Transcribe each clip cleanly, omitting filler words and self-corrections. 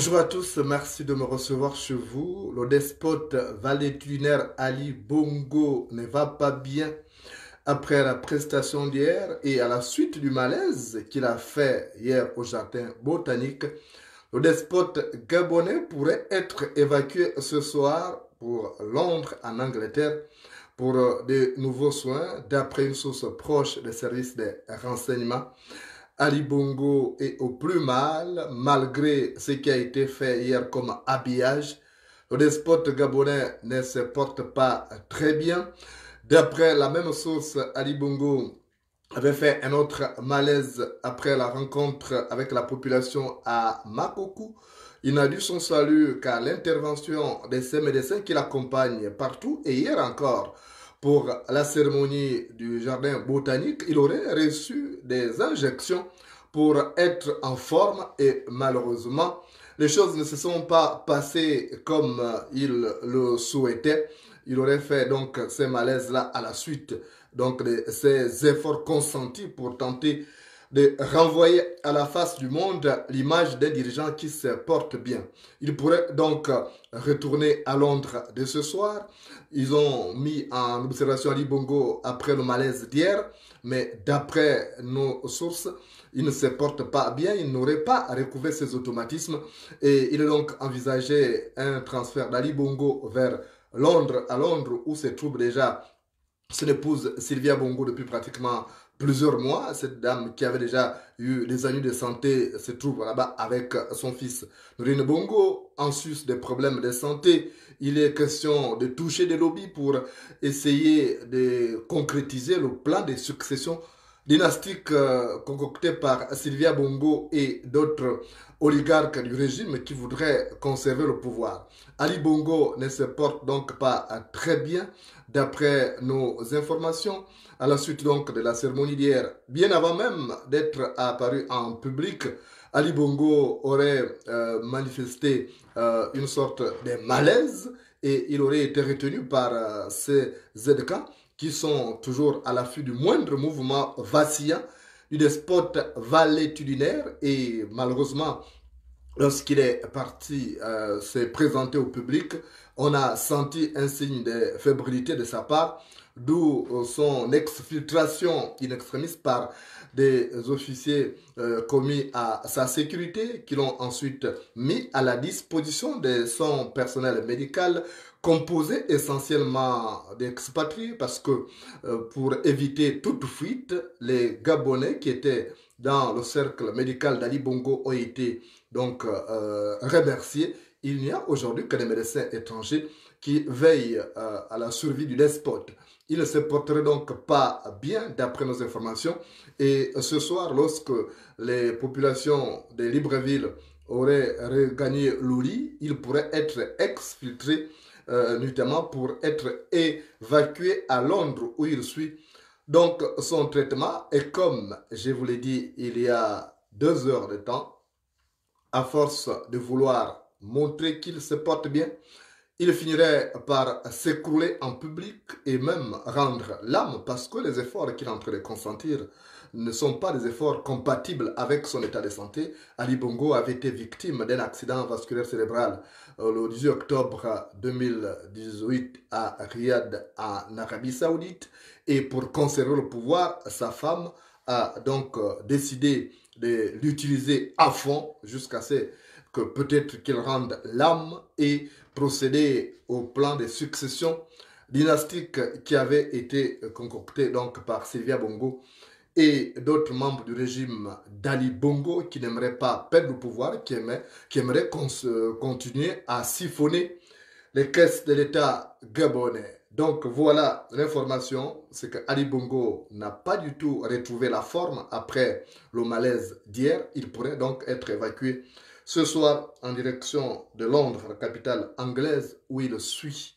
Bonjour à tous, merci de me recevoir chez vous. Le despote valétunaire Ali Bongo ne va pas bien après la prestation d'hier et à la suite du malaise qu'il a fait hier au jardin botanique. Le despote gabonais pourrait être évacué ce soir pour Londres en Angleterre pour de nouveaux soins d'après une source proche des services de renseignement. Ali Bongo est au plus mal, malgré ce qui a été fait hier comme habillage. Le despote gabonais ne se porte pas très bien. D'après la même source, Ali Bongo avait fait un autre malaise après la rencontre avec la population à Makoku. Il n'a dû son salut qu'à l'intervention de ces médecins qui l'accompagnent partout. Et hier encore, pour la cérémonie du jardin botanique, il aurait reçu des injections pour être en forme et malheureusement, les choses ne se sont pas passées comme il le souhaitait. Il aurait fait donc ces malaises-là à la suite donc de ces efforts consentis pour tenter de renvoyer à la face du monde l'image d'un dirigeant qui se porte bien. Il pourrait donc retourner à Londres dès ce soir. Ils ont mis en observation Ali Bongo après le malaise d'hier, mais d'après nos sources, il ne se porte pas bien, il n'aurait pas recouvré ses automatismes et il est donc envisagé un transfert d'Ali Bongo vers Londres, à Londres où se trouve déjà son épouse Sylvia Bongo depuis pratiquement plusieurs mois. Cette dame qui avait déjà eu des ennuis de santé se trouve là-bas avec son fils Norine Bongo. En sus des problèmes de santé, il est question de toucher des lobbies pour essayer de concrétiser le plan de succession dynastique concocté par Sylvia Bongo et d'autres oligarques du régime qui voudraient conserver le pouvoir. Ali Bongo ne se porte donc pas très bien d'après nos informations. À la suite donc de la cérémonie d'hier, bien avant même d'être apparu en public, Ali Bongo aurait manifesté une sorte de malaise et il aurait été retenu par ces ZK qui sont toujours à l'affût du moindre mouvement vacillant du despote valétudinaire et malheureusement, lorsqu'il est parti se présenter au public, on a senti un signe de fébrilité de sa part, d'où son exfiltration in extremis par des officiers commis à sa sécurité qui l'ont ensuite mis à la disposition de son personnel médical composé essentiellement d'expatriés parce que pour éviter toute fuite, les Gabonais qui étaient dans le cercle médical d'Ali Bongo ont été donc remerciés. Il n'y a aujourd'hui que des médecins étrangers qui veillent à la survie du despote. Il ne se porterait donc pas bien d'après nos informations. Et ce soir, lorsque les populations de Libreville auraient regagné Louli, il pourrait être exfiltré notamment pour être évacué à Londres où il suit donc son traitement. Et comme je vous l'ai dit il y a 2 heures de temps, à force de vouloir montrer qu'il se porte bien, il finirait par s'écrouler en public et même rendre l'âme parce que les efforts qu'il est en train de consentir ne sont pas des efforts compatibles avec son état de santé. Ali Bongo avait été victime d'un accident vasculaire cérébral le 18 octobre 2018 à Riyad, en Arabie Saoudite. Et pour conserver le pouvoir, sa femme a donc décidé de l'utiliser à fond jusqu'à ce que peut-être qu'il rende l'âme et procéder au plan de succession dynastique qui avait été concocté donc par Sylvia Bongo et d'autres membres du régime d'Ali Bongo qui n'aimeraient pas perdre le pouvoir, qui aimeraient continuer à siphonner les caisses de l'État gabonais. Donc voilà l'information, c'est que Ali Bongo n'a pas du tout retrouvé la forme après le malaise d'hier. Il pourrait donc être évacué ce soir en direction de Londres, la capitale anglaise, où il suit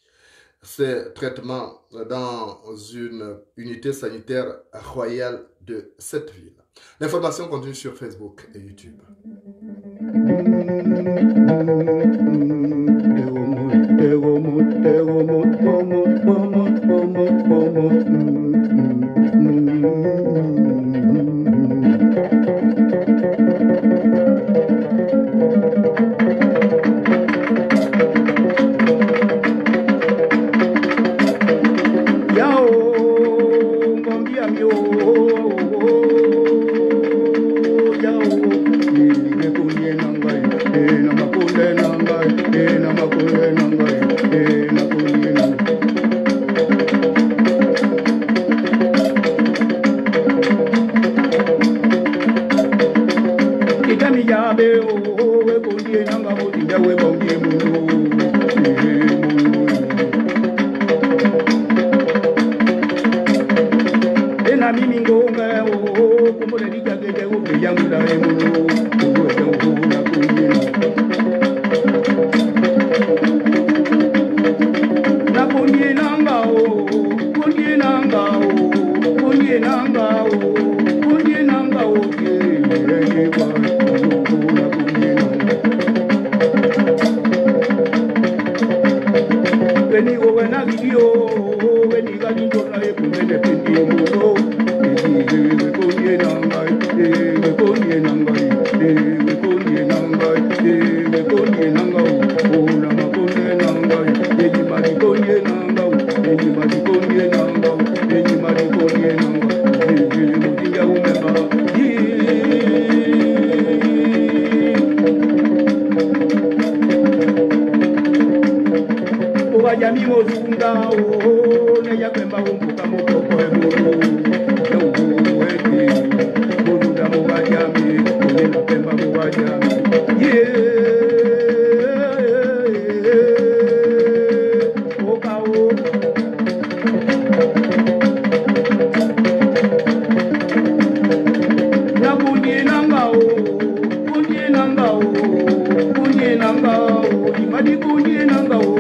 ses traitements dans une unité sanitaire royale de cette ville. L'information continue sur Facebook et YouTube. Veni ovena video, veni galindo na e kumene pendi muso. We konye nangai, we konye nangai, we konye nangai, we konye nangai. Ona makonye nangai, eji mari konye nangai, eji mari konye nangai, eji mari konye nangai. Mutinga umeba. Ya mi mozunda o ne ya pemba umbuka mokoko e moro ya uwete mozunda mobaja mi ne ya pemba mobaja oka o na kunye nanga o imadi kunye nanga o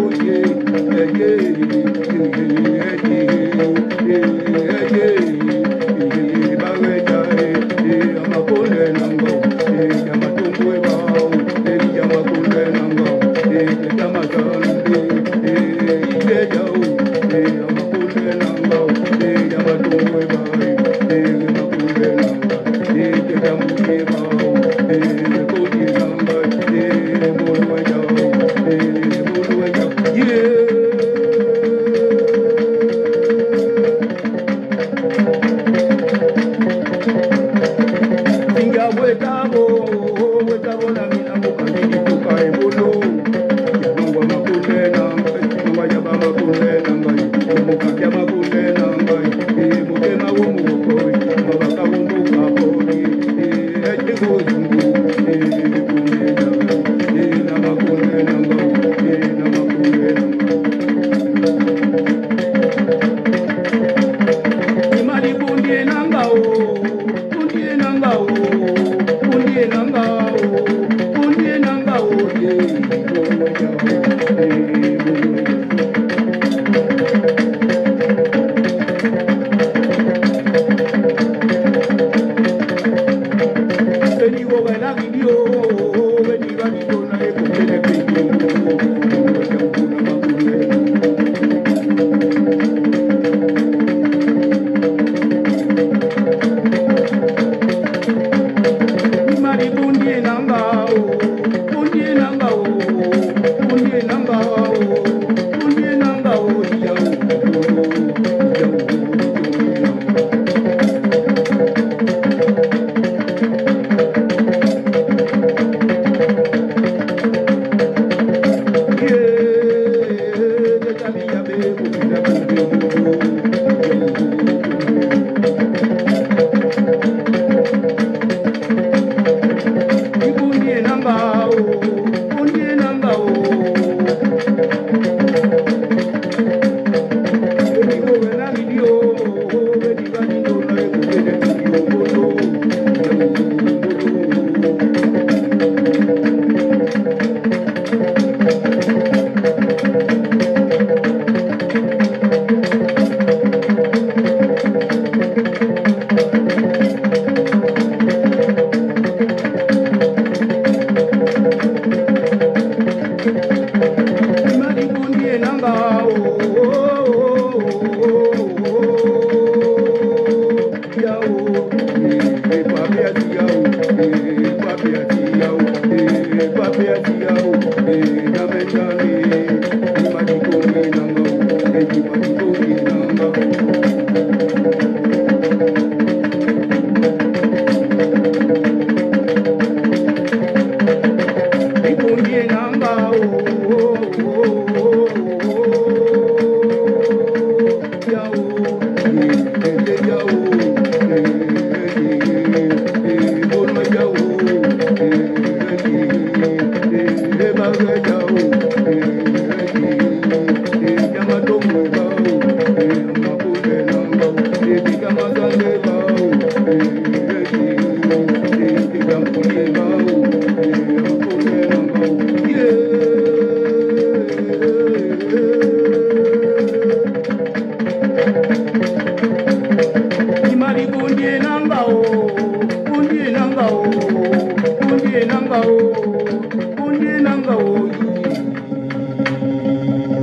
Nanga o